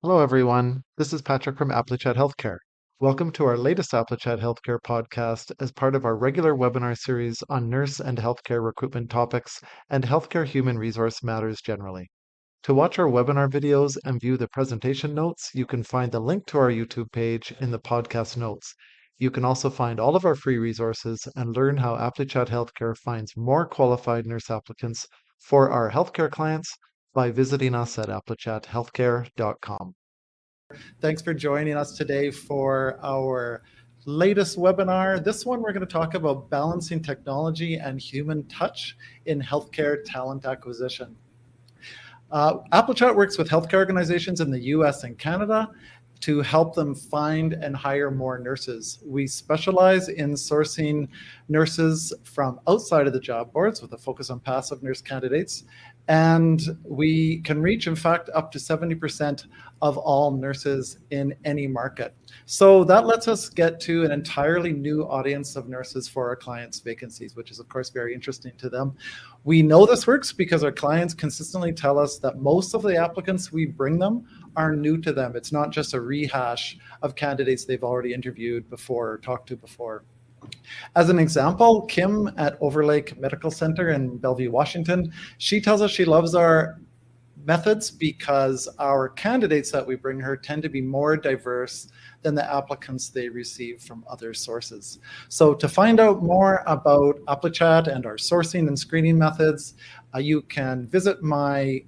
Hello, everyone. This is Patrick from Applichat Healthcare. Welcome to our latest Applichat Healthcare podcast as part of our regular webinar series on nurse and healthcare recruitment topics and healthcare human resource matters generally. To watch our webinar videos and view the presentation notes, you can find the link to our YouTube page in the podcast notes. You can also find all of our free resources and learn how Applichat Healthcare finds more qualified nurse applicants for our healthcare clients by visiting us at applichat.healthcare.com. Thanks for joining us today for our latest webinar. This one, we're going to talk about balancing technology and human touch in healthcare talent acquisition. Applichat works with healthcare organizations in the US and Canada to help them find and hire more nurses. We specialize in sourcing nurses from outside of the job boards with a focus on passive nurse candidates. And we can reach, in fact, up to 70% of all nurses in any market. So that lets us get to an entirely new audience of nurses for our clients' vacancies, which is, of course, very interesting to them. We know this works because our clients consistently tell us that most of the applicants we bring them are new to them. It's not just a rehash of candidates they've already interviewed before or talked to before. As an example, Kim at Overlake Medical Center in Bellevue, Washington, she tells us she loves our methods because our candidates that we bring her tend to be more diverse than the applicants they receive from other sources. So to find out more about Applichat and our sourcing and screening methods, you can visit my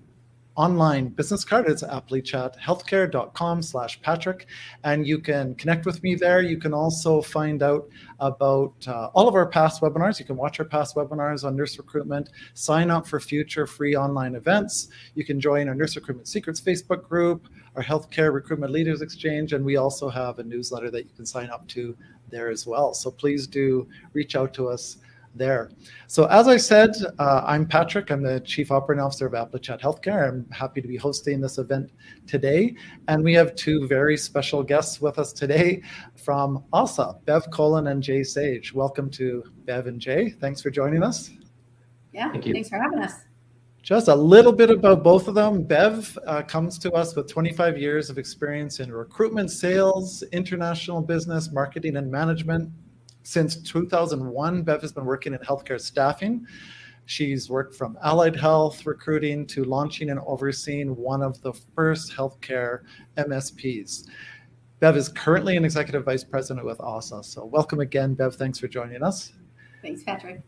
online business card. It's applichat.healthcare.com/Patrick, and you can connect with me there. You can also find out about all of our past webinars. You can watch our past webinars on nurse recruitment, sign up for future free online events. You can join our Nurse Recruitment Secrets Facebook group, our Healthcare Recruitment Leaders Exchange, and we also have a newsletter that you can sign up to there as well. So please do reach out to us there. So as I said, I'm Patrick. I'm the Chief Operating Officer of Applichat Healthcare. I'm happy to be hosting this event today. And we have two very special guests with us today from AHSA, Bev Colan and Jay Sage. Welcome to Bev and Jay. Thanks for joining us. Yeah, thanks for having us. Just a little bit about both of them. Bev comes to us with 25 years of experience in recruitment, sales, international business, marketing, and management. Since 2001, Bev has been working in healthcare staffing. She's worked from allied health recruiting to launching and overseeing one of the first healthcare MSPs. Bev is currently an executive vice president with AHSA. So welcome again, Bev. Thanks for joining us. Thanks, Patrick.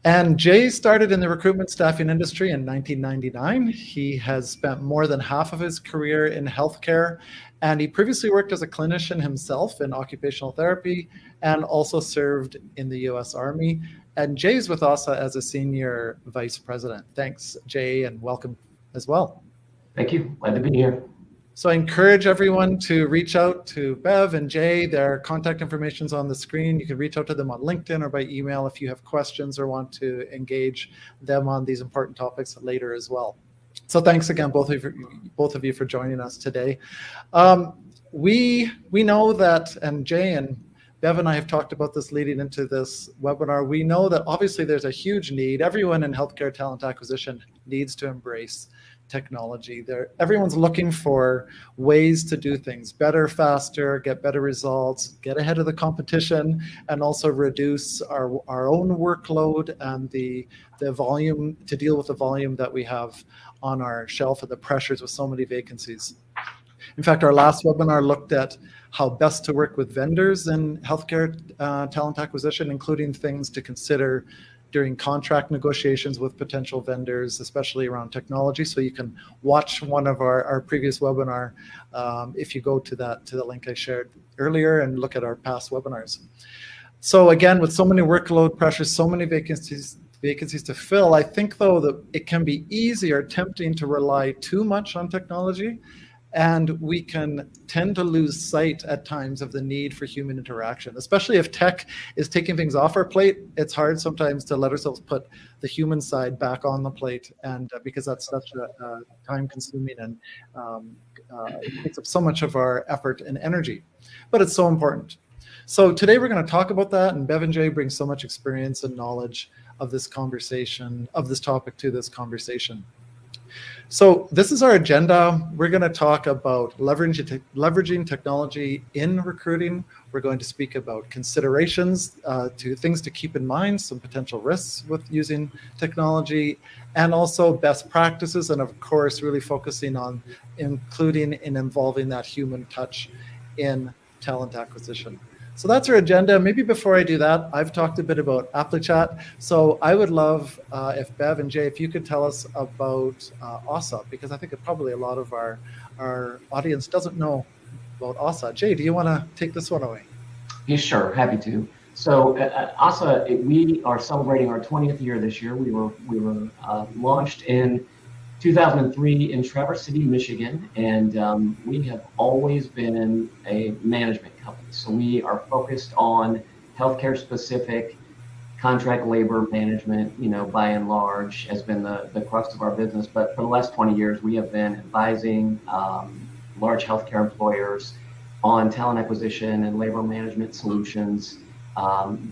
And Jay started in the recruitment staffing industry in 1999. He has spent more than half of his career in healthcare, and he previously worked as a clinician himself in occupational therapy and also served in the US Army. And Jay's with AHSA as a senior vice president. Thanks, Jay, and welcome as well. Thank you. Glad to be here. So I encourage everyone to reach out to Bev and Jay. Their contact information is on the screen. You can reach out to them on LinkedIn or by email if you have questions or want to engage them on these important topics later as well. So thanks again, both of you for joining us today. We know that, and Jay and Bev and I have talked about this leading into this webinar. We know that obviously there's a huge need. Everyone in healthcare talent acquisition needs to embrace technology. Everyone's looking for ways to do things better, faster, get better results, get ahead of the competition, and also reduce our own workload and the volume, to deal with the volume that we have on our shelf and the pressures with so many vacancies. In fact, our last webinar looked at how best to work with vendors in healthcare talent acquisition, including things to consider during contract negotiations with potential vendors, especially around technology. So you can watch one of our previous webinar if you go to the link I shared earlier and look at our past webinars. So again, with so many workload pressures, so many vacancies to fill, I think though that it can be easy or tempting to rely too much on technology. And we can tend to lose sight at times of the need for human interaction, especially if tech is taking things off our plate. It's hard sometimes to let ourselves put the human side back on the plate, and because that's such a time-consuming and it takes up so much of our effort and energy. But it's so important. So today we're going to talk about that, and Bev and Jay bring so much experience and knowledge of this conversation, of this topic to this conversation. So this is our agenda. We're going to talk about leveraging technology in recruiting. We're going to speak about considerations to things to keep in mind, some potential risks with using technology, and also best practices, and of course, really focusing on including and involving that human touch in talent acquisition. So that's our agenda. Maybe before I do that, I've talked a bit about Applichat. So I would love if Bev and Jay, if you could tell us about AHSA, because I think probably a lot of our audience doesn't know about AHSA. Jay, do you want to take this one away? Yeah, sure, happy to. So at AHSA, we are celebrating our 20th year this year. We were launched in 2003 in Traverse City, Michigan, and we have always been a management company. So we are focused on healthcare specific contract labor management, by and large has been the crux of our business. But for the last 20 years, we have been advising large healthcare employers on talent acquisition and labor management solutions,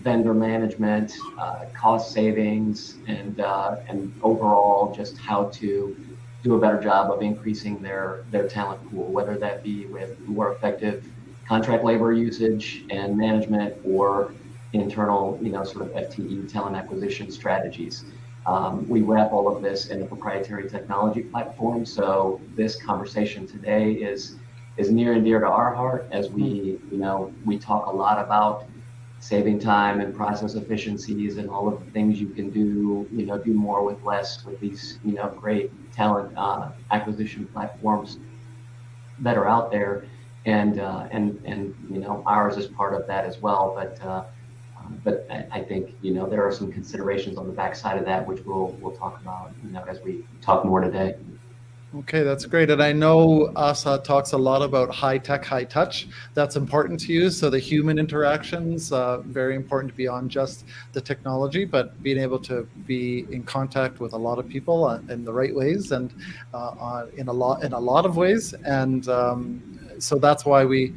vendor management, cost savings, and overall just how to do a better job of increasing their talent pool, whether that be with more effective contract labor usage and management or internal, sort of FTE talent acquisition strategies. We wrap all of this in a proprietary technology platform. So this conversation today is near and dear to our heart as we talk a lot about saving time and process efficiencies and all of the things you can do, do more with less with these, great talent acquisition platforms that are out there. And ours is part of that as well. But I think, there are some considerations on the backside of that, which we'll talk about, as we talk more today. Okay, that's great. And I know AHSA talks a lot about high tech, high touch. That's important to you. So the human interactions, very important beyond just the technology, but being able to be in contact with a lot of people in the right ways and in a lot of ways. And so that's why we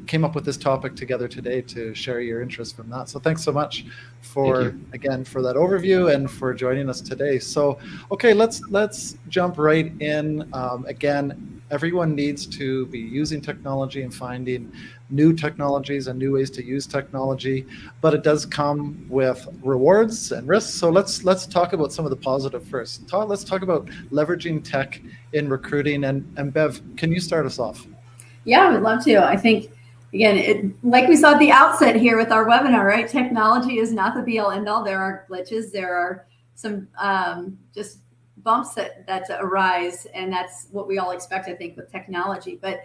came up with this topic together today to share your interest from that. So thanks so much for that overview and for joining us today. So, okay, let's jump right in. Again, everyone needs to be using technology and finding new technologies and new ways to use technology, but it does come with rewards and risks. So let's talk about some of the positive first. Let's talk about leveraging tech in recruiting. And Bev, can you start us off? Yeah, I would love to. I think, again, like we saw at the outset here with our webinar, right? Technology is not the be all end all. There are glitches. There are some just bumps that arise, and that's what we all expect, I think, with technology. But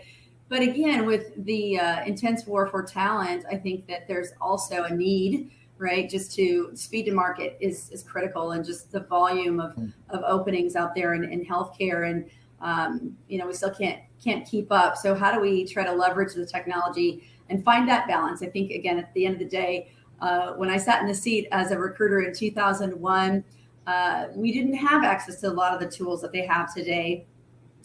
again, with the intense war for talent, I think that there's also a need, right? Just to speed to market is critical, and just the volume of openings out there in healthcare, and we still can't keep up. So how do we try to leverage the technology and find that balance? I think, again, at the end of the day, when I sat in the seat as a recruiter in 2001, we didn't have access to a lot of the tools that they have today.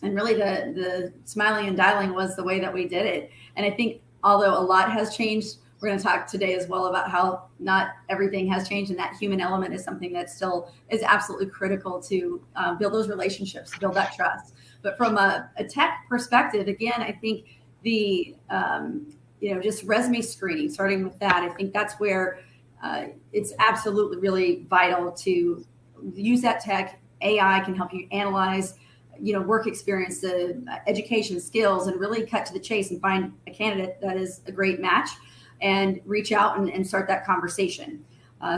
And really the smiling and dialing was the way that we did it. And I think although a lot has changed, we're going to talk today as well about how not everything has changed, and that human element is something that still is absolutely critical to build those relationships, build that trust. But from a tech perspective, again, I think the just resume screening, starting with that, I think that's where it's absolutely really vital to use that tech. AI can help you analyze, work experience, the education skills, and really cut to the chase and find a candidate that is a great match and reach out and start that conversation.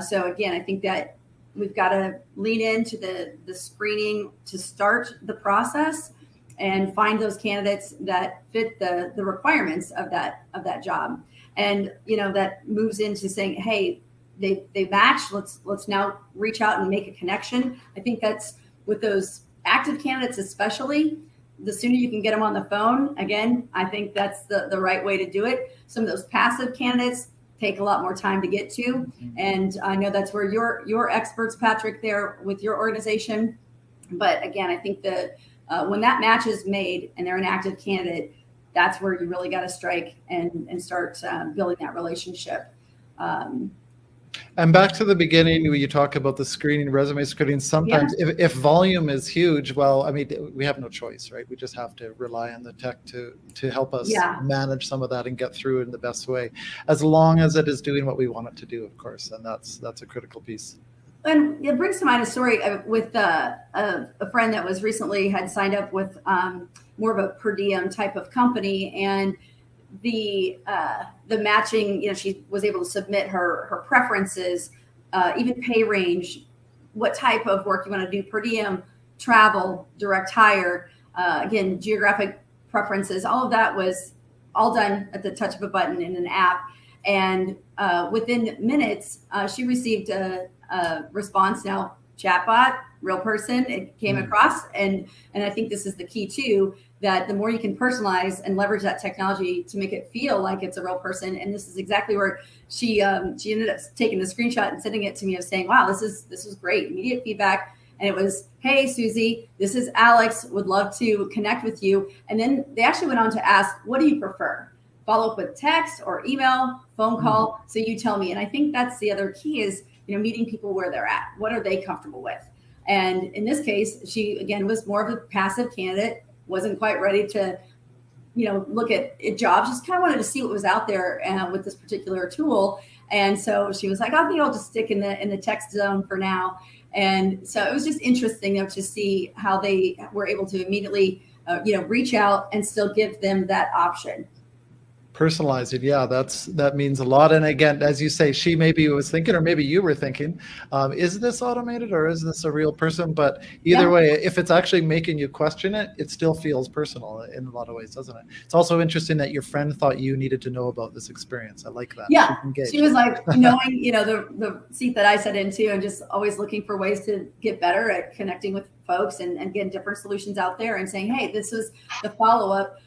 So again, I think that we've got to lean into the screening to start the process and find those candidates that fit the requirements of that job. And that moves into saying, hey, they match. Let's now reach out and make a connection. I think that's with those active candidates, especially. The sooner you can get them on the phone, again, I think that's the right way to do it. Some of those passive candidates take a lot more time to get to. And I know that's where you're experts, Patrick, there with your organization. But again, I think that when that match is made and they're an active candidate, that's where you really got to strike and start building that relationship. And back to the beginning, where you talk about the screening, resume screening. Sometimes, if volume is huge, well, I mean, we have no choice, right? We just have to rely on the tech to help us manage some of that and get through it in the best way, as long as it is doing what we want it to do, of course. And that's a critical piece. And it brings to mind a story with a friend that was recently had signed up with more of a per diem type of company, and the matching, she was able to submit her preferences, even pay range, what type of work you want to do, per diem, travel, direct hire, again, geographic preferences, all of that was all done at the touch of a button in an app. And within minutes, she received a response. Now, chatbot, real person, it came across. And I think this is the key too, that the more you can personalize and leverage that technology to make it feel like it's a real person. And this is exactly where she ended up taking a screenshot and sending it to me of saying, wow, this was great. Immediate feedback. And it was, hey, Susie, this is Alex, would love to connect with you. And then they actually went on to ask, what do you prefer? Follow up with text or email, phone call. So you tell me. And I think that's the other key is, meeting people where they're at. What are they comfortable with? And in this case, she, again, was more of a passive candidate, wasn't quite ready to, look at jobs, just kind of wanted to see what was out there with this particular tool. And so she was like, I think I'll just stick in the text zone for now. And so it was just interesting to see how they were able to immediately, reach out and still give them that option. Personalize it. Yeah, that means a lot. And again, as you say, she maybe was thinking, or maybe you were thinking, is this automated or is this a real person? But either way, if it's actually making you question it, it still feels personal in a lot of ways, doesn't it? It's also interesting that your friend thought you needed to know about this experience. I like that. Yeah, she was like knowing, the seat that I sat into, and just always looking for ways to get better at connecting with folks and getting different solutions out there, and saying, hey, this was the follow-up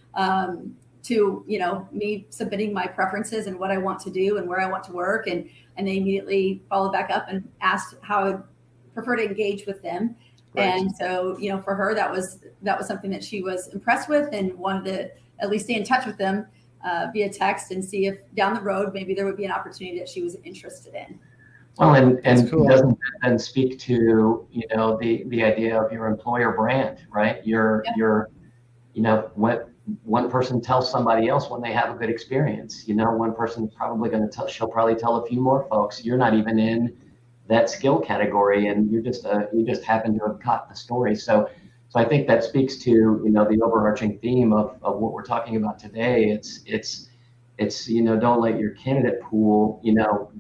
to me submitting my preferences and what I want to do and where I want to work, and they immediately followed back up and asked how I would prefer to engage with them. Right. And so for her, that was something that she was impressed with and wanted to at least stay in touch with them via text and see if down the road maybe there would be an opportunity that she was interested in. Well, and cool. Doesn't that then speak to the idea of your employer brand, right? What one person tells somebody else when they have a good experience. One person's probably going to she'll probably tell a few more folks. You're not even in that skill category, and you just happen to have caught the story. So I think that speaks to the overarching theme of what we're talking about today. It's don't let your candidate pool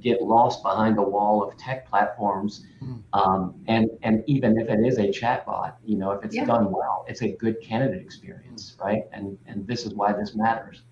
get lost behind the wall of tech platforms, and even if it is a chatbot, if it's done well, it's a good candidate experience, right? And this is why this matters.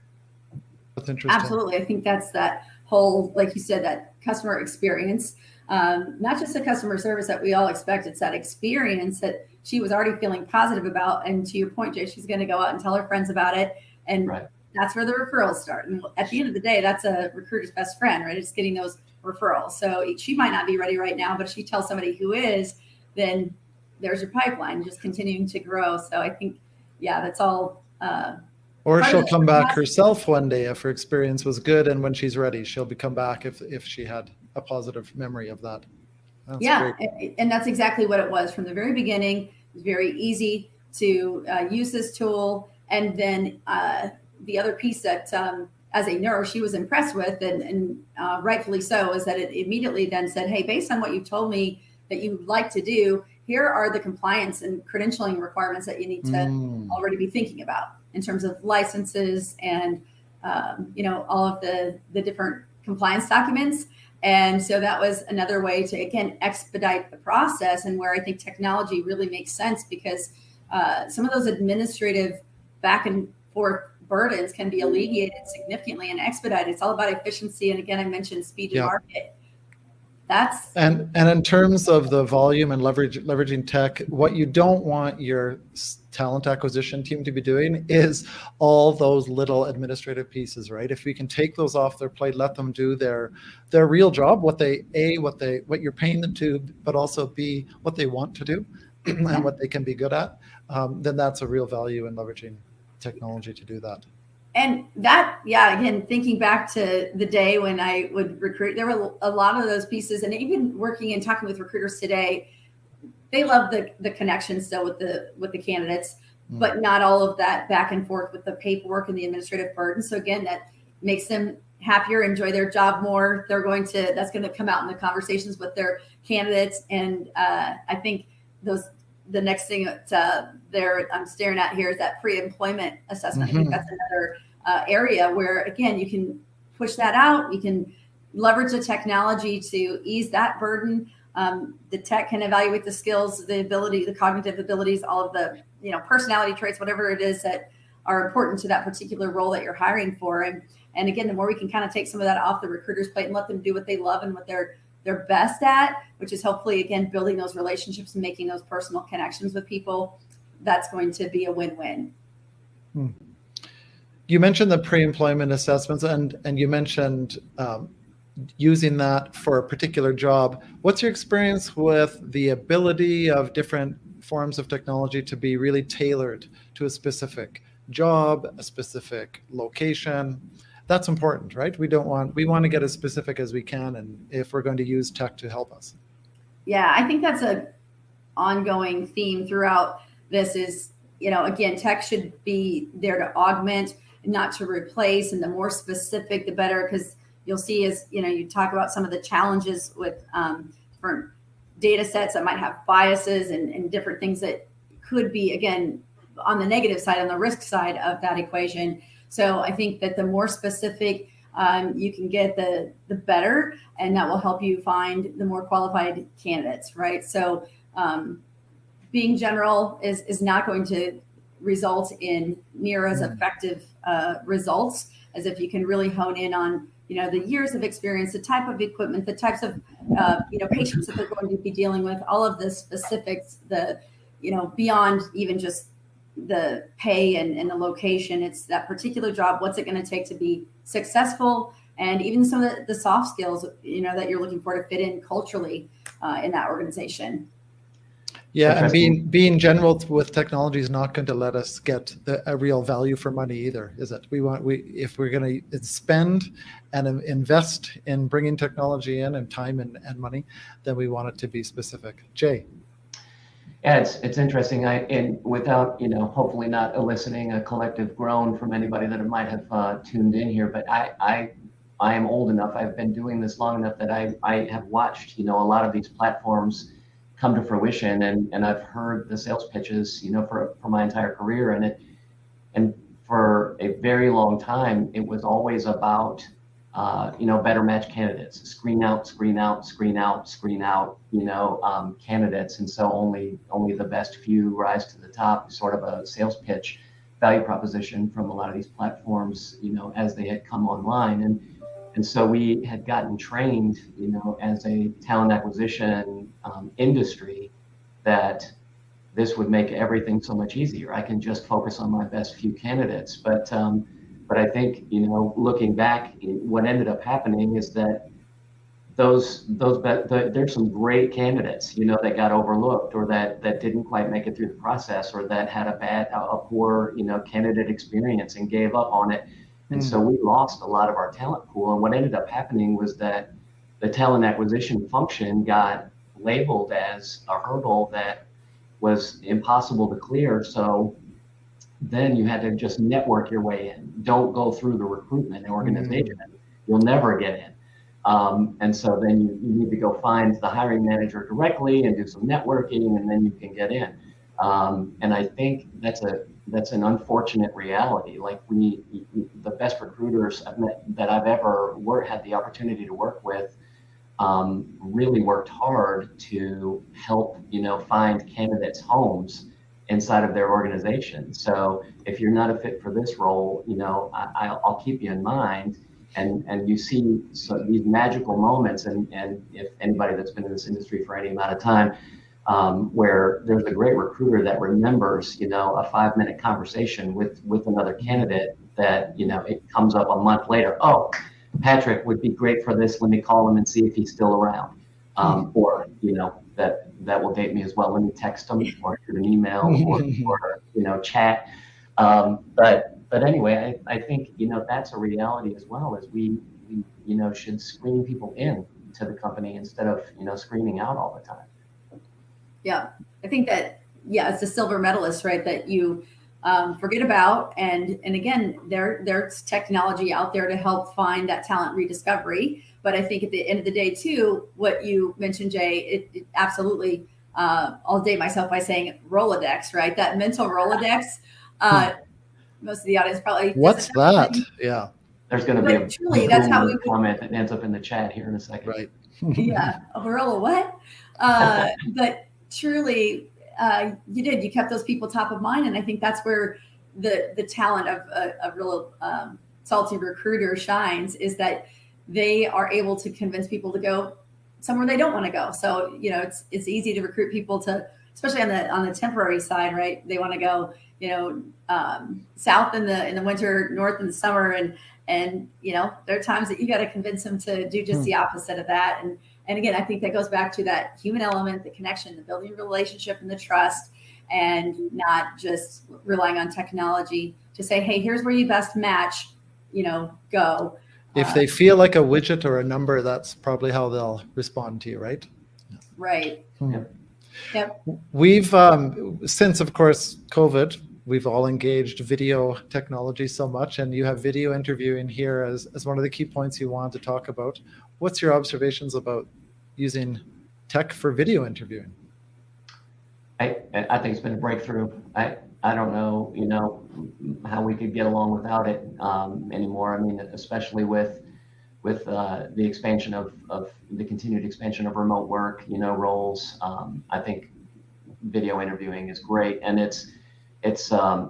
That's interesting. Absolutely, I think that's that whole, like you said, that customer experience, not just the customer service that we all expect. It's that experience that she was already feeling positive about, and to your point, Jay, she's going to go out and tell her friends about it, and right. That's where the referrals start. And at the end of the day, that's a recruiter's best friend, right? It's getting those referrals. So she might not be ready right now, but if she tells somebody who is, then there's your pipeline just continuing to grow. So I think, that's all. Or she'll come back herself one day if her experience was good. And when she's ready, she'll come back if she had a positive memory of that. That's great. And that's exactly what it was from the very beginning. It was very easy to use this tool. And then, the other piece that as a nurse she was impressed with, and rightfully so, is that it immediately then said, hey, based on what you told me that you like to do, here are the compliance and credentialing requirements that you need to already be thinking about in terms of licenses and all of the different compliance documents. And so that was another way to, again, expedite the process, and where I think technology really makes sense, because some of those administrative back and forth burdens can be alleviated significantly and expedited. It's all about efficiency. And again, I mentioned speed to market. And in terms of the volume and leveraging tech, what you don't want your talent acquisition team to be doing is all those little administrative pieces, right? If we can take those off their plate, let them do their real job, what you're paying them to, but also B, what they want to do and what they can be good at, then that's a real value in leveraging technology to do that. And that, yeah, again, thinking back to the day when I would recruit, there were a lot of those pieces. And even working and talking with recruiters today, they love the connection still with the candidates, but not all of that back and forth with the paperwork and the administrative burden. So again, that makes them happier, enjoy their job more. That's going to come out in the conversations with their candidates. And I think the next thing that I'm staring at here is that pre-employment assessment. I think that's another area where, again, you can push that out. You can leverage the technology to ease that burden. The tech can evaluate the skills, the ability, the cognitive abilities, all of the personality traits, whatever it is that are important to that particular role that you're hiring for. And again, the more we can kind of take some of that off the recruiter's plate and let them do what they love and what they're best at, which is hopefully, again, building those relationships and making those personal connections with people, that's going to be a win-win. You mentioned the pre-employment assessments, and you mentioned using that for a particular job. What's your experience with the ability of different forms of technology to be really tailored to a specific job, a specific location? That's important, right? We want to get as specific as we can, and if we're going to use tech to help us. Yeah, I think that's a ongoing theme throughout this is, again, tech should be there to augment, not to replace, and the more specific, the better, because you'll see as, you talk about some of the challenges with different data sets that might have biases and different things that could be, again, on the negative side, on the risk side of that equation. So I think that the more specific you can get, the better, and that will help you find the more qualified candidates, right? So being general is not going to result in near as effective results as if you can really hone in on the years of experience, the type of equipment, the types of patients that they're going to be dealing with, all of the specifics, beyond even just the pay and the location. It's that particular job. What's it going to take to be successful? And even some of the soft skills, that you're looking for to fit in culturally in that organization. Yeah, and being general with technology is not going to let us get a real value for money either, is it? If we're going to spend and invest in bringing technology in and time and money, then we want it to be specific. Jay. Yeah, it's interesting. Without hopefully not eliciting a collective groan from anybody that might have tuned in here, but I am old enough. I've been doing this long enough that I have watched a lot of these platforms come to fruition, and I've heard the sales pitches for my entire career, and for a very long time it was always about better match candidates, screen out candidates, and so only the best few rise to the top, sort of a sales pitch value proposition from a lot of these platforms as they had come online. And so we had gotten trained, as a talent acquisition industry, that this would make everything so much easier. I can just focus on my best few candidates. But I think, looking back, what ended up happening is that there's some great candidates, that got overlooked, or that didn't quite make it through the process, or that had a poor, candidate experience and gave up on it. And so we lost a lot of our talent pool. And what ended up happening was that the talent acquisition function got labeled as a hurdle that was impossible to clear. So then you had to just network your way in. Don't go through the recruitment organization. You'll never get in. And so then you need to go find the hiring manager directly and do some networking, and then you can get in. And I think that's an unfortunate reality. Like the best recruiters that I've ever had the opportunity to work with really worked hard to help find candidates homes inside of their organization. So if you're not a fit for this role, I'll keep you in mind. And you see these magical moments, and if anybody that's been in this industry for any amount of time, where there's a great recruiter that remembers, a 5-minute conversation with another candidate that, it comes up a month later. Oh, Patrick would be great for this. Let me call him and see if he's still around. Or, that will date me as well. Let me text him or shoot an email or chat. But But anyway, I think, that's a reality as well, as we should screen people in to the company instead of, screening out all the time. Yeah, I think that, it's the silver medalist, right? That you forget about. And again, there's technology out there to help find that talent rediscovery. But I think at the end of the day, too, what you mentioned, Jay, it absolutely, I'll date myself by saying Rolodex, right? That mental Rolodex. Most of the audience probably. What's that? Yeah. There's going to be a truly, that's how we comment that ends up in the chat here in a second. Right. Yeah. A Rolo what? But truly, you kept those people top of mind. And I think that's where the talent of a real salty recruiter shines, is that they are able to convince people to go somewhere they don't want to go. So, it's easy to recruit people to, especially on the temporary side, right? They want to go, south in the winter, north in the summer. And there are times that you got to convince them to do just the opposite of that. And again, I think that goes back to that human element, the connection, the building relationship and the trust, and not just relying on technology to say, hey, here's where you best match, go. If they feel like a widget or a number, that's probably how they'll respond to you, right? Right. Yep. We've, since, of course, COVID, we've all engaged video technology so much, and you have video interviewing here as one of the key points you want to talk about. What's your observations about using tech for video interviewing? I think it's been a breakthrough. I don't know, how we could get along without it anymore. I mean, especially with the expansion of the continued expansion of remote work, roles. I think video interviewing is great, and it's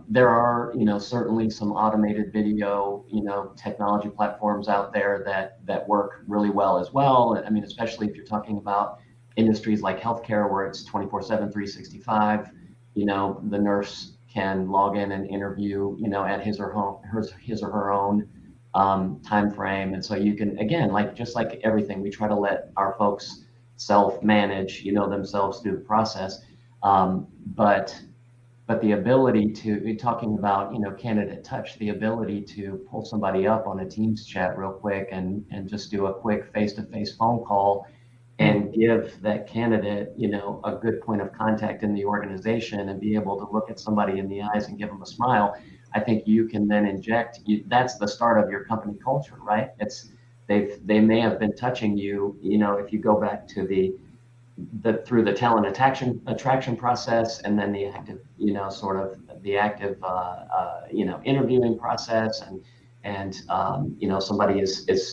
there are, certainly some automated video, technology platforms out there that work really well as well. I mean, especially if you're talking about industries like healthcare, where it's 24/7, 365, the nurse can log in and interview, at his or her own time frame. And so you can, again, just like everything, we try to let our folks self-manage, themselves through the process. But the ability to, talking about, candidate touch, the ability to pull somebody up on a Teams chat real quick and just do a quick face-to-face phone call and give that candidate, a good point of contact in the organization, and be able to look at somebody in the eyes and give them a smile. I think you can then inject, that's the start of your company culture, right? They may have been touching you, if you go back to through the talent attraction process, and then the active, interviewing process, and somebody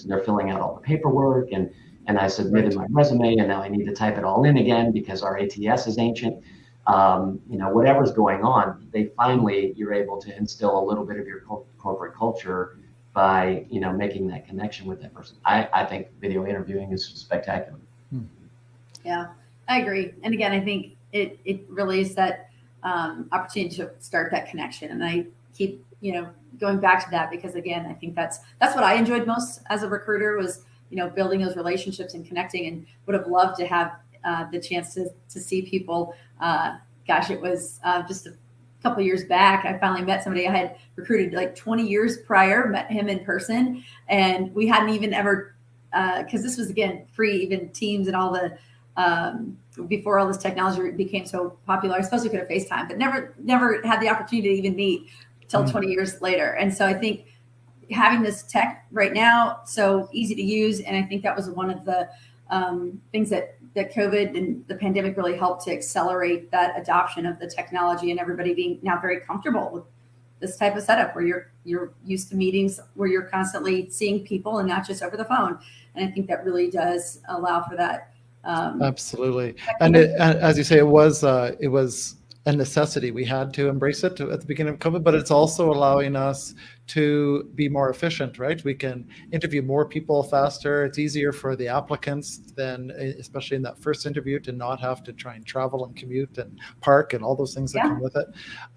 they're filling out all the paperwork, and I submitted my resume, and now I need to type it all in again because our ATS is ancient. Whatever's going on, you're able to instill a little bit of your corporate culture by, making that connection with that person. I think video interviewing is spectacular. Yeah, I agree. And again, I think it really is that opportunity to start that connection. And I keep, going back to that, because again, I think that's what I enjoyed most as a recruiter, was, building those relationships and connecting, and would have loved to have the chance to see people. It was just a couple years back, I finally met somebody I had recruited like 20 years prior, met him in person, and we hadn't even ever, because this was, again, free, even Teams and all the, before all this technology became so popular. I suppose we could have FaceTime, but never had the opportunity to even meet till 20 years later. And so I think having this tech right now, so easy to use. And I think that was one of the things that COVID and the pandemic really helped to accelerate that adoption of the technology, and everybody being now very comfortable with this type of setup, where you're used to meetings where you're constantly seeing people and not just over the phone. And I think that really does allow for that. Absolutely. And as you say, it was a necessity. We had to embrace it at the beginning of COVID, but it's also allowing us to be more efficient, right? We can interview more people faster. It's easier for the applicants then, especially in that first interview, to not have to try and travel and commute and park and all those things that come with it.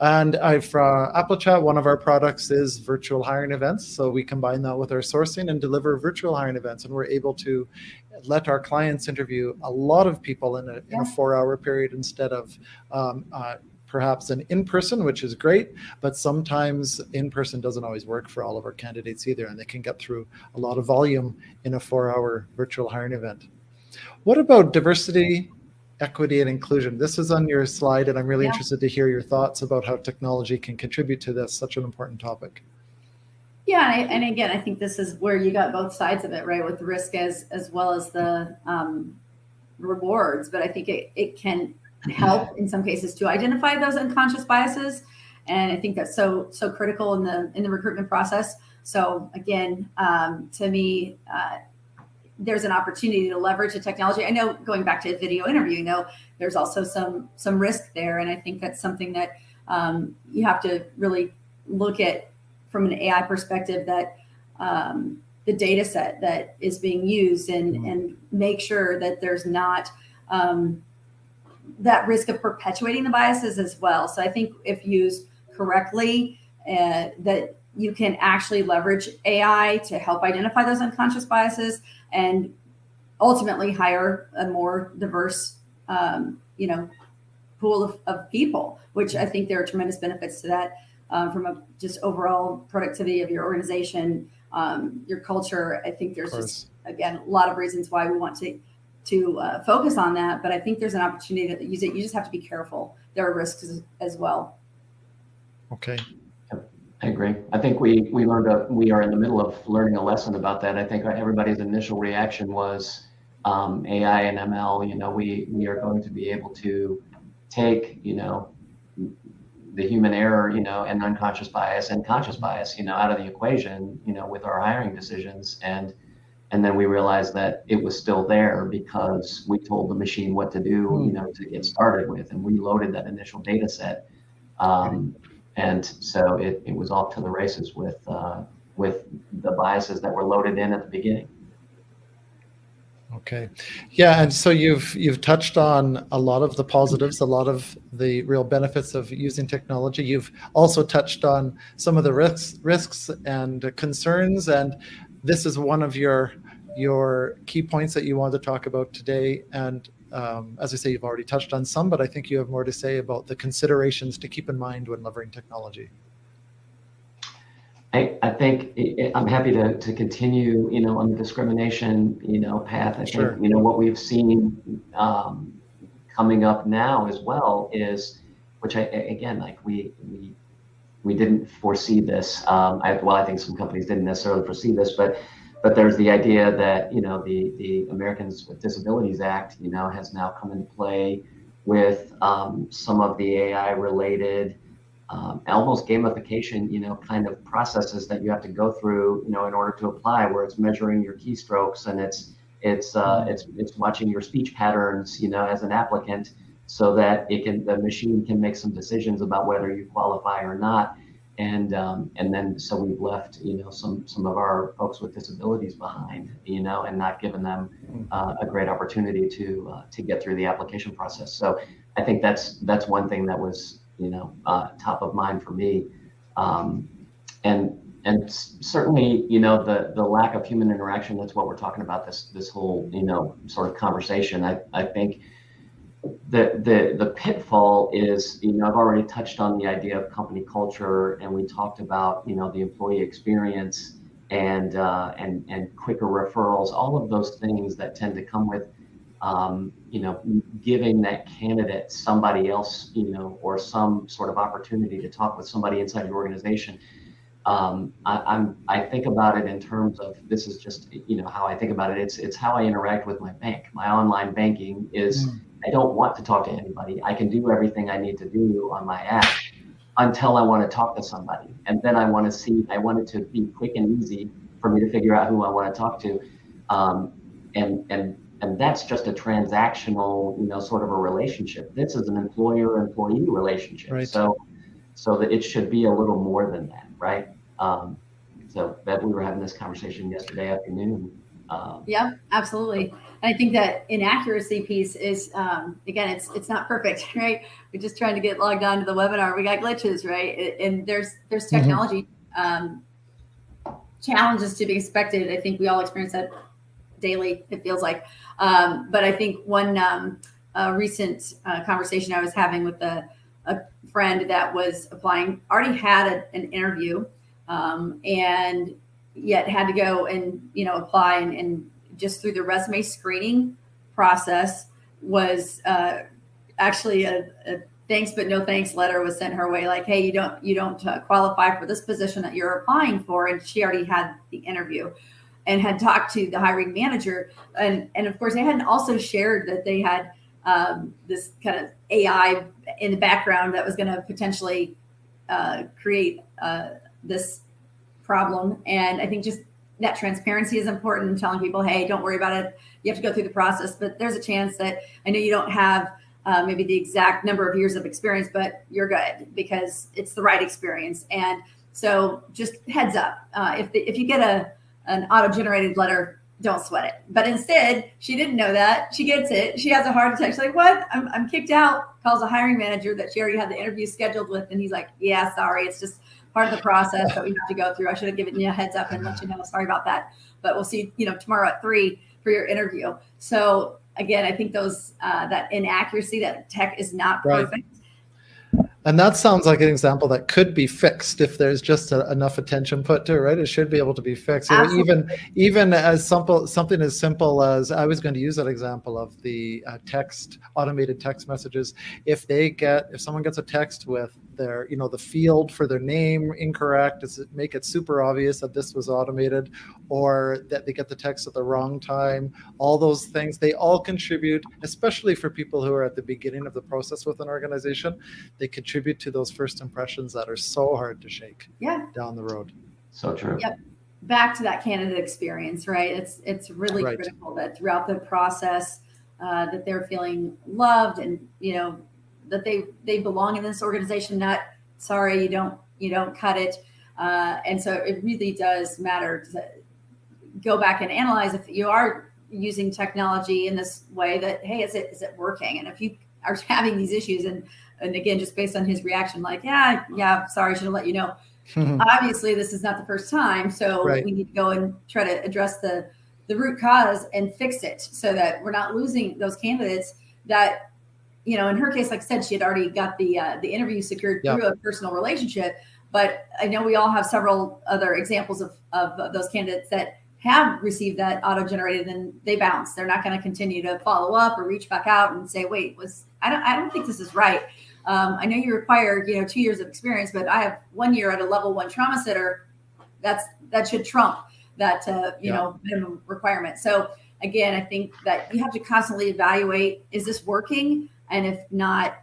And Applichat, one of our products is virtual hiring events. So we combine that with our sourcing and deliver virtual hiring events. And we're able to let our clients interview a lot of people in a 4-hour period instead of perhaps an in-person, which is great, but sometimes in-person doesn't always work for all of our candidates either, and they can get through a lot of volume in a 4-hour virtual hiring event. What about diversity, equity, and inclusion? This is on your slide, and I'm really interested to hear your thoughts about how technology can contribute to this, such an important topic. Yeah, and again, I think this is where you got both sides of it, right, with the risk as well as the rewards. But I think it can help in some cases to identify those unconscious biases, and I think that's so critical in the recruitment process. So again, to me, there's an opportunity to leverage the technology. I know, going back to a video interview, there's also some risk there, and I think that's something that you have to really look at from an AI perspective, that the data set that is being used and make sure that there's not that risk of perpetuating the biases as well. So I think if used correctly, that you can actually leverage AI to help identify those unconscious biases and ultimately hire a more diverse, pool of people, which I think there are tremendous benefits to that from a just overall productivity of your organization, your culture. I think there's just, again, a lot of reasons why we want to focus on that, but I think there's an opportunity to use it. You just have to be careful. There are risks as well. Okay. I agree. I think we are in the middle of learning a lesson about that. I think everybody's initial reaction was AI and ML. We are going to be able to take the human error, and unconscious bias and conscious bias, out of the equation, with our hiring decisions, and then we realized that it was still there because we told the machine what to do, to get started with, and we loaded that initial data set. And so it was off to the races with the biases that were loaded in at the beginning. Okay. Yeah, and so you've touched on a lot of the positives, a lot of the real benefits of using technology. You've also touched on some of the risks and concerns, and this is one of your key points that you want to talk about today. And as I say, you've already touched on some, but I think you have more to say about the considerations to keep in mind when leveraging technology. I think I'm happy to continue, on the discrimination, path. I think, what we've seen coming up now as well is, which we didn't foresee this. I think some companies didn't necessarily foresee this, but there's the idea that, the Americans with Disabilities Act, has now come into play with some of the AI related almost gamification, kind of processes that you have to go through, in order to apply, where it's measuring your keystrokes and it's watching your speech patterns, as an applicant, so that the machine can make some decisions about whether you qualify or not. And then so we've left, some of our folks with disabilities behind, and not given them a great opportunity to get through the application process. So I think that's one thing that was, top of mind for me. And certainly, the lack of human interaction, that's what we're talking about this whole, sort of conversation. I think the pitfall is, I've already touched on the idea of company culture, and we talked about, the employee experience and quicker referrals, all of those things that tend to come with, giving that candidate somebody else, or some sort of opportunity to talk with somebody inside your organization. I think about it in terms of, this is just, how I think about it. It's how I interact with my bank. My online banking is, I don't want to talk to anybody. I can do everything I need to do on my app until I want to talk to somebody. And then I want it to be quick and easy for me to figure out who I want to talk to. And that's just a transactional, sort of a relationship. This is an employer-employee relationship. Right. So that it should be a little more than that, right? So Bev, we were having this conversation yesterday afternoon. Yeah, absolutely. And I think that inaccuracy piece is, again, it's not perfect, right? We're just trying to get logged on to the webinar. We got glitches, right? And there's technology challenges to be expected. I think we all experience that daily, it feels like. But I think one recent conversation I was having with a friend that was applying already had an interview, and yet had to go and apply, and just through the resume screening process was actually a thanks but no thanks letter was sent her way, like, hey, you don't qualify for this position that you're applying for. And she already had the interview and had talked to the hiring manager, and of course they hadn't also shared that they had this kind of AI in the background that was going to potentially create this problem. And I think just that transparency is important, telling people, hey, don't worry about it, you have to go through the process, but there's a chance that I know you don't have maybe the exact number of years of experience, but you're good because it's the right experience. And so just heads up, if you get an auto-generated letter, don't sweat it. But instead, she didn't know that. She gets it. She has a heart attack. She's like, what? I'm kicked out. Calls the hiring manager that she already had the interview scheduled with. And he's like, yeah, sorry. It's just part of the process that we have to go through. I should have given you a heads up and let you know. Sorry about that. But we'll see, tomorrow at 3 for your interview. So again, I think those that inaccuracy, that tech is not perfect. Right. And that sounds like an example that could be fixed if there's just enough attention put to it, right? It should be able to be fixed. Even as something as simple as, I was going to use that example of the automated text messages. If someone gets a text with their, the field for their name incorrect, make it super obvious that this was automated, or that they get the text at the wrong time. All those things, they all contribute, especially for people who are at the beginning of the process with an organization. They contribute to those first impressions that are so hard to shake down the road. So true. Yep. Back to that candidate experience, right? It's really critical that throughout the process that they're feeling loved, and that they belong in this organization. Not sorry, you don't cut it. And so it really does matter to go back and analyze if you are using technology in this way, that, hey, is it working? And if you are having these issues, and again, just based on his reaction, like, yeah, sorry, should have let you know. Obviously, this is not the first time, so we need to go and try to address the root cause and fix it, so that we're not losing those candidates that, in her case, like I said, she had already got the interview secured through a personal relationship. But I know we all have several other examples of those candidates that have received that auto-generated, and they bounce. They're not going to continue to follow up or reach back out and say, wait, I don't think this is right. I know you require 2 years of experience, but I have 1 year at a level 1 trauma center. That should trump that minimum requirement. So again, I think that you have to constantly evaluate, is this working? And if not,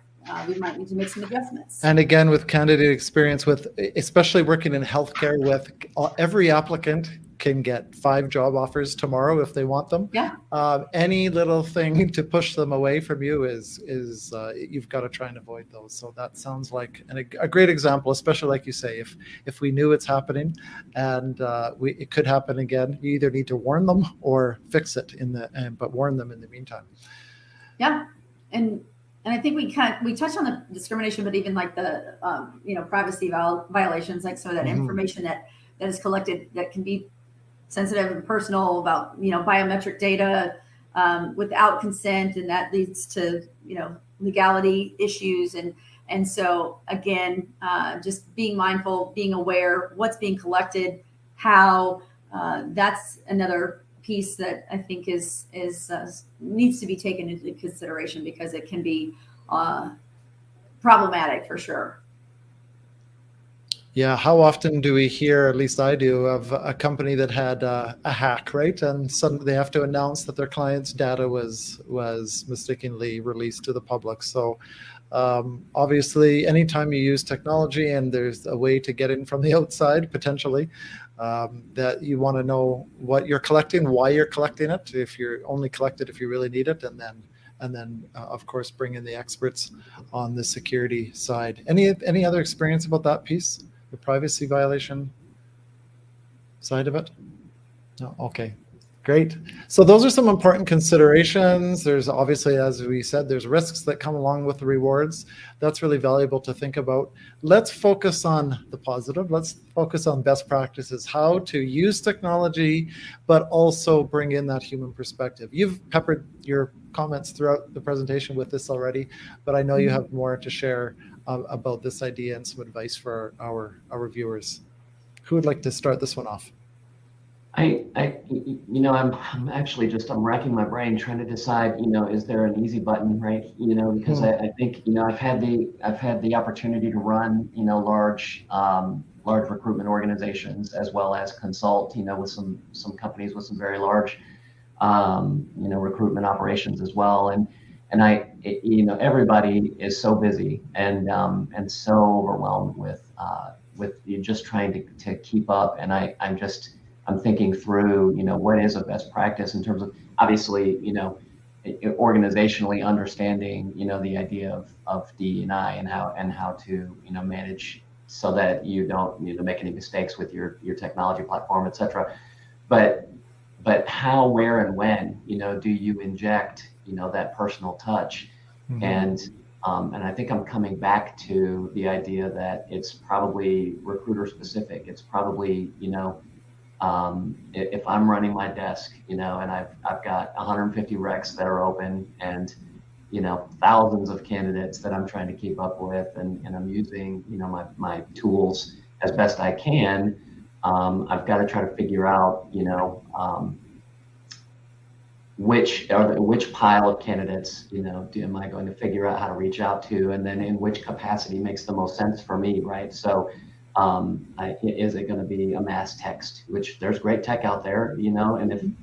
we might need to make some adjustments. And again, with candidate experience, especially working in healthcare, with every applicant can get 5 job offers tomorrow if they want them. Yeah. Any little thing to push them away from you is you've got to try and avoid those. So that sounds like a great example, especially like you say, if we knew it's happening and it could happen again, you either need to warn them or fix it but warn them in the meantime. Yeah. And I think we touched on the discrimination, but even like the privacy violations, like so that information that is collected that can be sensitive and personal about biometric data without consent, and that leads to legality issues, and so again, just being mindful, being aware what's being collected, how that's another piece that I think is needs to be taken into consideration, because it can be problematic for sure. Yeah, how often do we hear, at least I do, of a company that had a hack, right? And suddenly they have to announce that their client's data was mistakenly released to the public. So obviously, anytime you use technology and there's a way to get in from the outside, potentially, that you want to know what you're collecting, why you're collecting it, if you're only collect it if you really need it, and then of course, bring in the experts on the security side. Any other experience about that piece? The privacy violation side of it? No? Okay, great. So those are some important considerations. There's obviously, as we said, there's risks that come along with the rewards. That's really valuable to think about. Let's focus on the positive. Let's focus on best practices, how to use technology, but also bring in that human perspective. You've peppered your comments throughout the presentation with this already, but I know you have more to share about this idea and some advice for our viewers. Who would like to start this one off? I'm actually I'm racking my brain trying to decide, is there an easy button, right? Because I think, I've had the opportunity to run, large recruitment organizations, as well as consult, with some companies with some very large, recruitment operations as well. And everybody is so busy and so overwhelmed with you just trying to keep up. And I'm thinking through, what is a best practice in terms of, obviously, organizationally understanding, the idea of DE&I and how to, manage so that you don't, make any mistakes with your technology platform, et cetera. But how, where, and when, do you inject, that personal touch? Mm-hmm. And I think I'm coming back to the idea that it's probably recruiter specific. It's probably, if I'm running my desk, and I've got 150 recs that are open and, thousands of candidates that I'm trying to keep up with, and I'm using, my tools as best I can. I've got to try to figure out, which pile of candidates, am I going to figure out how to reach out to, and then in which capacity makes the most sense for me, right? So, is it going to be a mass text, which there's great tech out there, and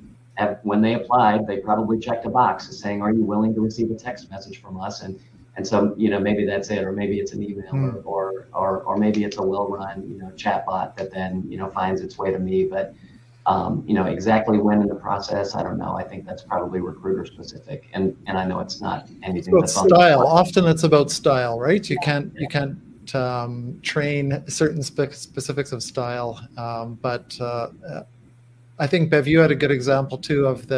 when they applied, they probably checked a box saying, are you willing to receive a text message from us? And so, maybe that's it, or maybe it's an email, or maybe it's a well-run, chat bot that then, finds its way to me. But, exactly when in the process, I don't know. I think that's probably recruiter specific. And I know it's not anything that's style. Often it's about style, right? You can't train certain specifics of style. But I think, Bev, you had a good example too of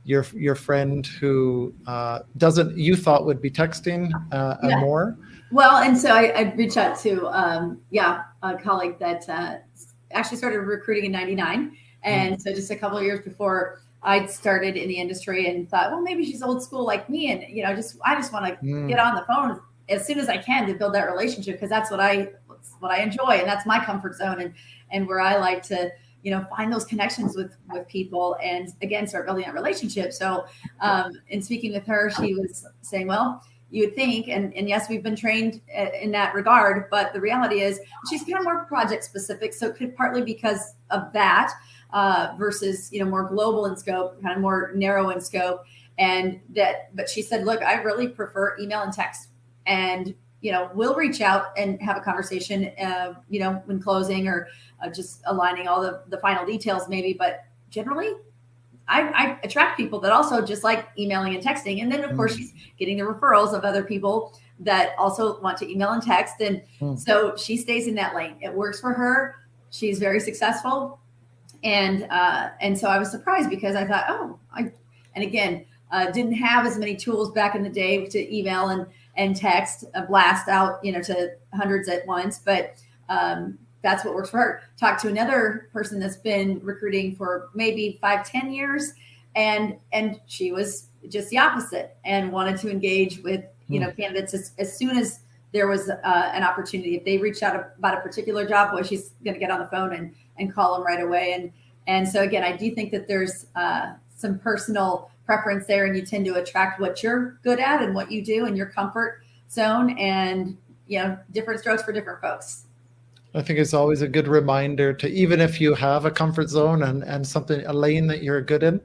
your friend who you thought would be texting and more. Well, and so I reached out to a colleague that actually started recruiting in '99, and so just a couple of years before I'd started in the industry, and thought, well, maybe she's old school like me, and I just want to get on the phone as soon as I can to build that relationship, because that's what I enjoy, and that's my comfort zone, and where I like to find those connections with people, and again start building that relationship. So in speaking with her, she was saying, well, you would think, and yes, we've been trained in that regard, but the reality is she's kind of more project specific, so it could partly because of that versus more global in scope, kind of more narrow in scope. But she said, look, I really prefer email and text, and we'll reach out and have a conversation, when closing, or just aligning all the final details maybe. But generally, I attract people that also just like emailing and texting. And then, of course, she's getting the referrals of other people that also want to email and text. And so she stays in that lane. It works for her. She's very successful. And so I was surprised, because I thought, didn't have as many tools back in the day to email and text, blast out, to hundreds at once. But that's what works for her. Talked to another person that's been recruiting for maybe 5-10 years, and she was just the opposite, and wanted to engage with candidates as soon as there was an opportunity. If they reached out about a particular job, well, she's going to get on the phone and call them right away. And so again, I do think that there's some personal preference there, and you tend to attract what you're good at and what you do in your comfort zone, and different strokes for different folks. I think it's always a good reminder to, even if you have a comfort zone and a lane that you're good in,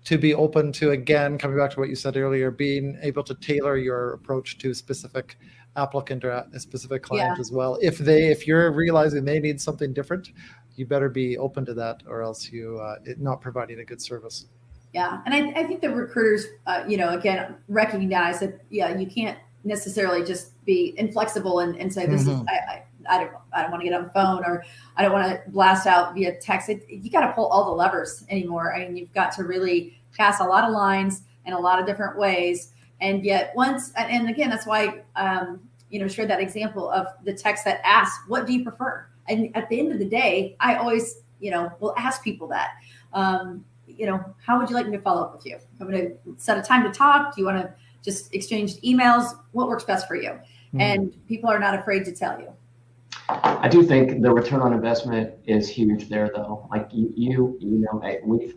to be open to, again, coming back to what you said earlier, being able to tailor your approach to a specific applicant or a specific client as well. If you're realizing they need something different, you better be open to that, or else you're not providing a good service. Yeah. And I think the recruiters, again, recognize that, you can't necessarily just be inflexible and say, this is, I don't want to get on the phone, or I don't want to blast out via text. You got to pull all the levers anymore. I mean, you've got to really pass a lot of lines in a lot of different ways. And yet and again, that's why, shared that example of the text that asks, what do you prefer? And at the end of the day, I always, will ask people that, how would you like me to follow up with you? I'm going to set a time to talk. Do you want to just exchange emails? What works best for you? and people are not afraid to tell you. I do think the return on investment is huge there, though. Like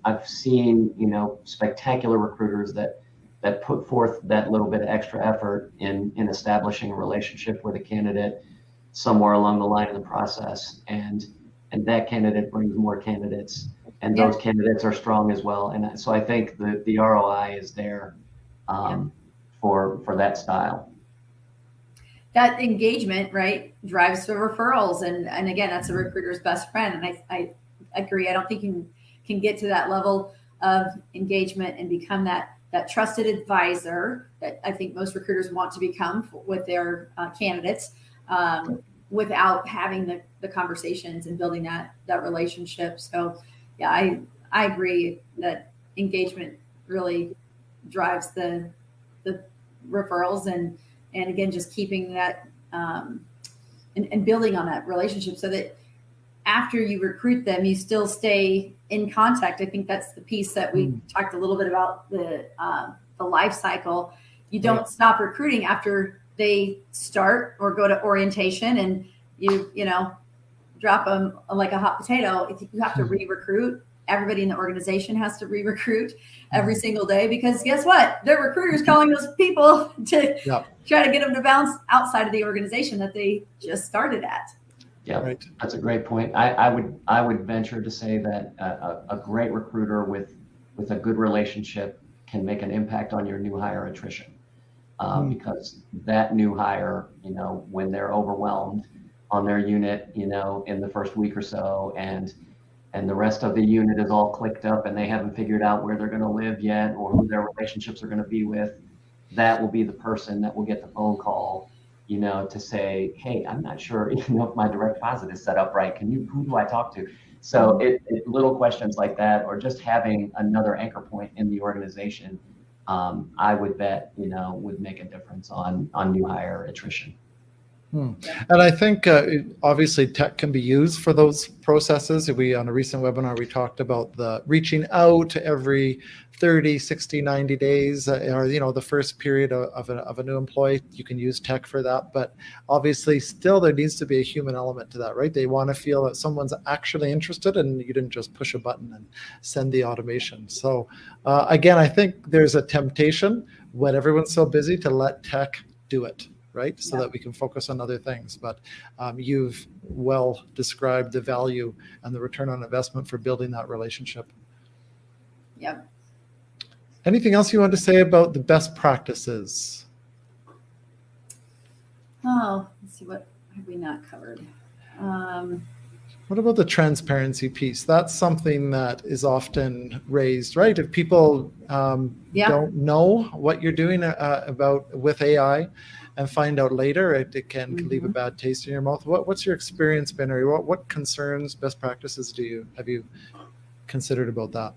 I've seen, spectacular recruiters that put forth that little bit of extra effort in establishing a relationship with a candidate somewhere along the line in the process, and that candidate brings more candidates, and those candidates are strong as well. And so I think the ROI is there for that style. That engagement, right, drives the referrals, and again, that's a recruiter's best friend. And I agree. I don't think you can get to that level of engagement and become that trusted advisor that I think most recruiters want to become with their candidates, without having the conversations and building that relationship. So yeah, I agree that engagement really drives the referrals, and again, just keeping that and building on that relationship so that after you recruit them, you still stay in contact. I think that's the piece that we talked a little bit about, the life cycle. You don't stop recruiting after they start or go to orientation, and you drop them like a hot potato. You have to re-recruit. Everybody in the organization has to re-recruit every single day, because guess what? Their recruiter's calling those people to try to get them to bounce outside of the organization that they just started at. Yeah, right. That's a great point. I would venture to say that a great recruiter with a good relationship can make an impact on your new hire attrition, because that new hire, when they're overwhelmed on their unit, in the first week or so, and the rest of the unit is all clicked up and they haven't figured out where they're going to live yet or who their relationships are going to be with, that will be the person that will get the phone call, to say, hey, I'm not sure, if my direct deposit is set up right. Who do I talk to? So little questions like that, or just having another anchor point in the organization, I would bet, would make a difference on new hire attrition. And I think obviously tech can be used for those processes. On a recent webinar, we talked about the reaching out every 30, 60, 90 days, or the first period of a new employee. You can use tech for that, but obviously still there needs to be a human element to that, right? They want to feel that someone's actually interested and you didn't just push a button and send the automation. So again, I think there's a temptation when everyone's so busy to let tech do it, right? So that we can focus on other things. But you've well described the value and the return on investment for building that relationship. Yep. Anything else you want to say about the best practices? Oh, let's see, what have we not covered? What about the transparency piece? That's something that is often raised, right? If people don't know what you're doing with AI and find out later, it can leave a bad taste in your mouth. What's your experience been, or what concerns, best practices have you considered about that?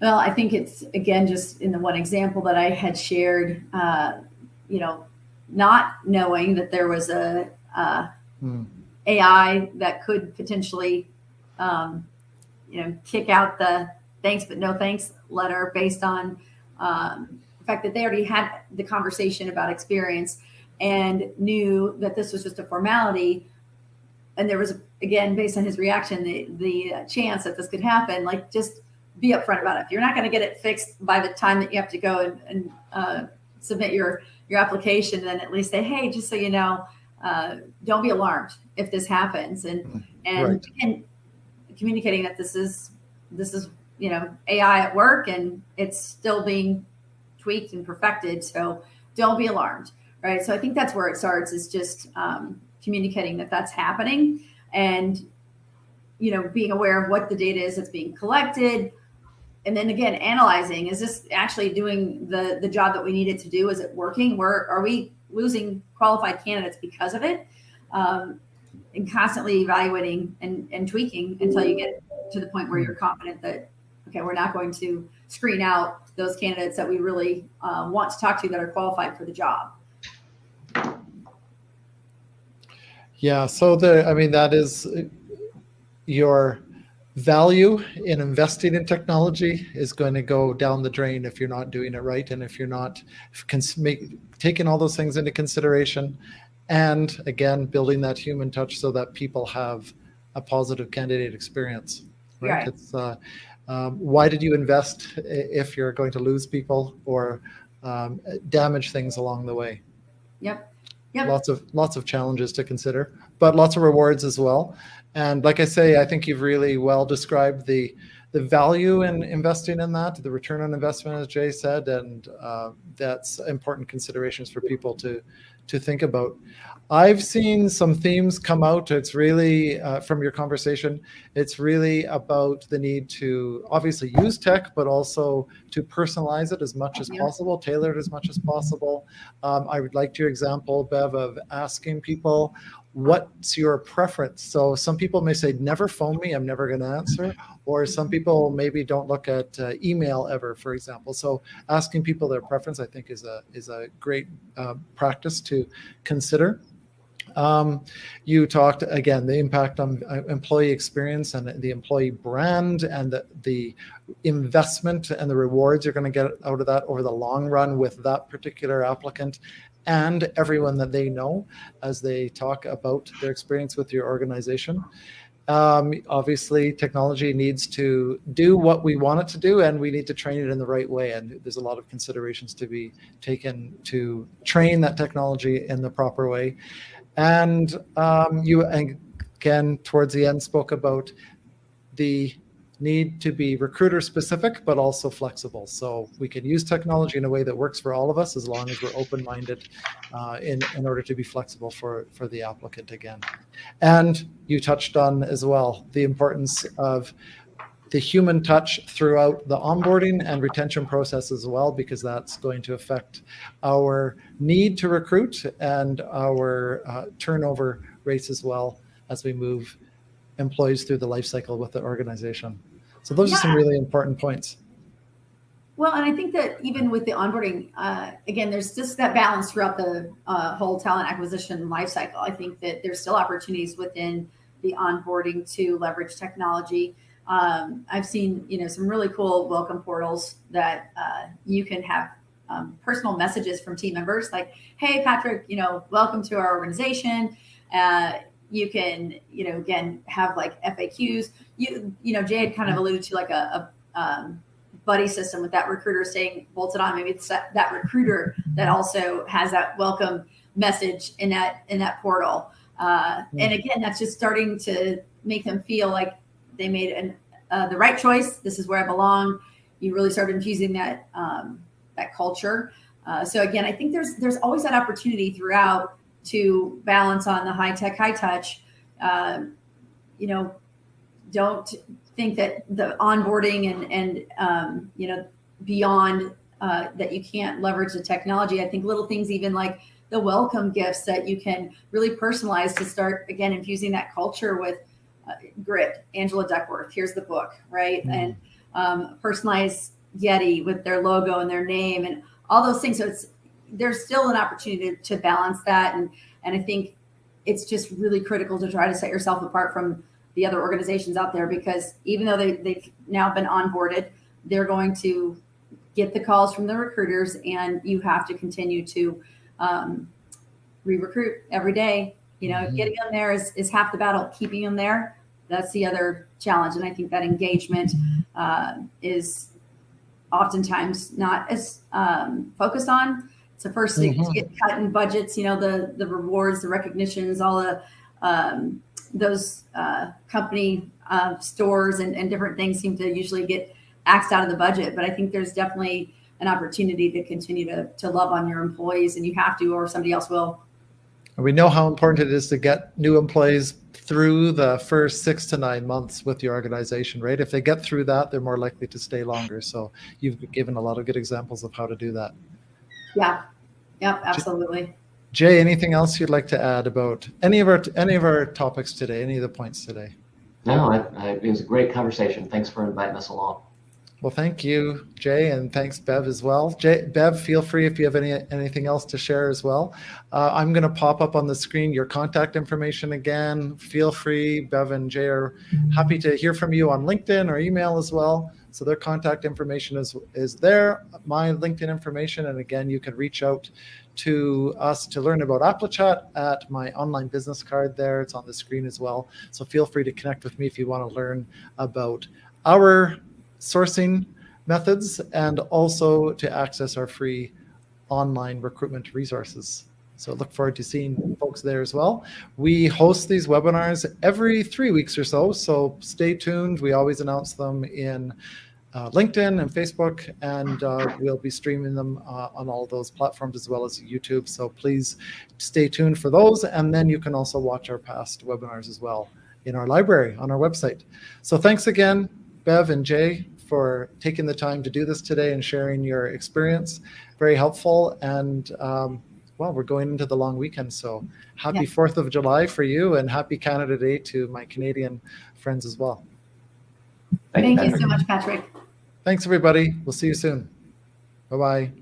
Well, I think it's, again, just in the one example that I had shared, not knowing that there was a AI that could potentially, kick out the thanks but no thanks letter based on the fact that they already had the conversation about experience and knew that this was just a formality. And there was, again, based on his reaction, the chance that this could happen, like, just be upfront about it. If you're not going to get it fixed by the time that you have to go and submit your application, then at least say, hey, just so you know, don't be alarmed if this happens, and communicating that this is AI at work and it's still being tweaked and perfected. So don't be alarmed, right? So I think that's where it starts, is just communicating that that's happening, and being aware of what the data is that's being collected. And then again, analyzing, is this actually doing the job that we need it to do? Is it working? Are we losing qualified candidates because of it? And constantly evaluating and tweaking until you get to the point where you're confident that, okay, we're not going to screen out those candidates that we really want to talk to that are qualified for the job. Yeah, so that is your value in investing in technology is going to go down the drain if you're not doing it right, and if you're not taking all those things into consideration, and again, building that human touch so that people have a positive candidate experience, right? Right. It's why did you invest if you're going to lose people or damage things along the way? Yep. Lots of challenges to consider, but lots of rewards as well. And like I say, I think you've really well described the value in investing in that, the return on investment, as Jay said, and that's important considerations for people to think about. I've seen some themes come out. It's really, from your conversation, it's really about the need to obviously use tech, but also to personalize it as much as possible, tailor it as much as possible. I would like your example, Bev, of asking people, what's your preference? So some people may say, never phone me, I'm never going to answer. Or some people maybe don't look at email ever, for example. So asking people their preference, I think, is a great practice to consider. You talked again the impact on employee experience and the employee brand, and the investment and the rewards you're going to get out of that over the long run with that particular applicant and everyone that they know as they talk about their experience with your organization. Obviously, technology needs to do what we want it to do, and we need to train it in the right way. And there's a lot of considerations to be taken to train that technology in the proper way. And you, again, towards the end, spoke about the need to be recruiter specific, but also flexible. So we can use technology in a way that works for all of us, as long as we're open-minded in order to be flexible for the applicant again. And you touched on as well the importance of the human touch throughout the onboarding and retention process as well, because that's going to affect our need to recruit and our turnover rates as well as we move employees through the life cycle with the organization. So those are some really important points. Well, and I think that even with the onboarding, again, there's just that balance throughout the whole talent acquisition life cycle. I think that there's still opportunities within the onboarding to leverage technology. I've seen, some really cool welcome portals that you can have personal messages from team members like, hey, Patrick, welcome to our organization. You can, again, have like FAQs. Jay had kind of alluded to like a buddy system with that recruiter staying bolted on. Maybe it's that recruiter that also has that welcome message in that portal. And again, that's just starting to make them feel like they made the right choice. This is where I belong. You really start infusing that culture. So again, I think there's always that opportunity throughout to balance on the high tech, high touch. Don't think that the onboarding and beyond that you can't leverage the technology. I think little things, even like the welcome gifts that you can really personalize to start again infusing that culture with grit. Angela Duckworth, here's the book, right? And personalized Yeti with their logo and their name and all those things. So there's still an opportunity to balance that. And I think it's just really critical to try to set yourself apart from the other organizations out there, because even though they've now been onboarded, they're going to get the calls from the recruiters, and you have to continue to re-recruit every day. Getting them there is half the battle. Keeping them there, that's the other challenge. And I think that engagement is oftentimes not as focused on. It's the first thing to get cut in budgets, the rewards, the recognitions, all the those company stores and different things seem to usually get axed out of the budget. But I think there's definitely an opportunity to continue to love on your employees, and you have to, or somebody else will. We know how important it is to get new employees through the first 6 to 9 months with your organization, right? If they get through that, they're more likely to stay longer. So you've given a lot of good examples of how to do that. Yeah, absolutely. Jay, anything else you'd like to add about any of our topics today, any of the points today? No, it was a great conversation. Thanks for inviting us along. Well, thank you, Jay, and thanks, Bev, as well. Bev, feel free if you have anything else to share as well. I'm going to pop up on the screen your contact information again. Feel free. Bev and Jay are happy to hear from you on LinkedIn or email as well. So their contact information is there, my LinkedIn information, and again, you can reach out to us to learn about Applichat at my online business card there. It's on the screen as well. So feel free to connect with me if you want to learn about our sourcing methods and also to access our free online recruitment resources. So look forward to seeing folks there as well. We host these webinars every 3 weeks or so, so stay tuned. We always announce them in LinkedIn and Facebook, and we'll be streaming them on all of those platforms as well as YouTube. So please stay tuned for those. And then you can also watch our past webinars as well in our library on our website. So thanks again, Bev and Jay, for taking the time to do this today and sharing your experience. Very helpful. And well, we're going into the long weekend, so happy 4th of July for you, and happy Canada Day to my Canadian friends as well. Thank you so much, Patrick. Thanks, everybody. We'll see you soon. Bye-bye.